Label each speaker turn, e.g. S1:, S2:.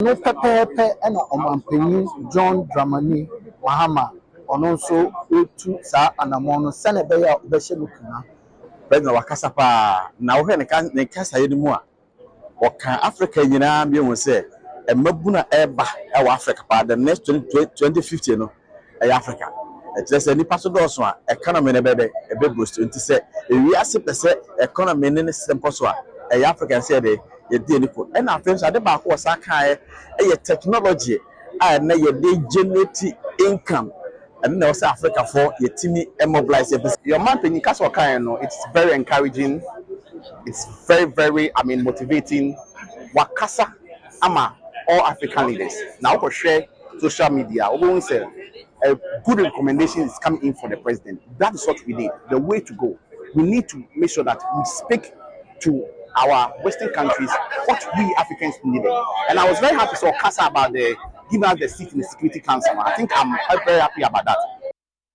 S1: No pepe and Omanpenny John Dramani Mahama on also to Sa and Amon Senebea Beshamukina.
S2: President Wakasapa now when the Casa anymore. Or can Africa be will say a Mabuna Eba Africa by the next 2050 no Africa. It's a new pastor also economy a big boost to say we are percent economy in the simple so a African said a daily put and our friends at the back was a technology and they generate income and now Africa for your teeny mobilize
S3: your man Penikaswa Kayano, it's very encouraging, it's very motivating. Wakasa ama all African leaders now for share social media. We say a good recommendation is coming in for the president. That is what we need. The way to go. We need to make sure that we speak to our Western countries what we Africans need. And I was very happy to Kasa about the giving us the seat in the Security Council. I think I'm very happy about that.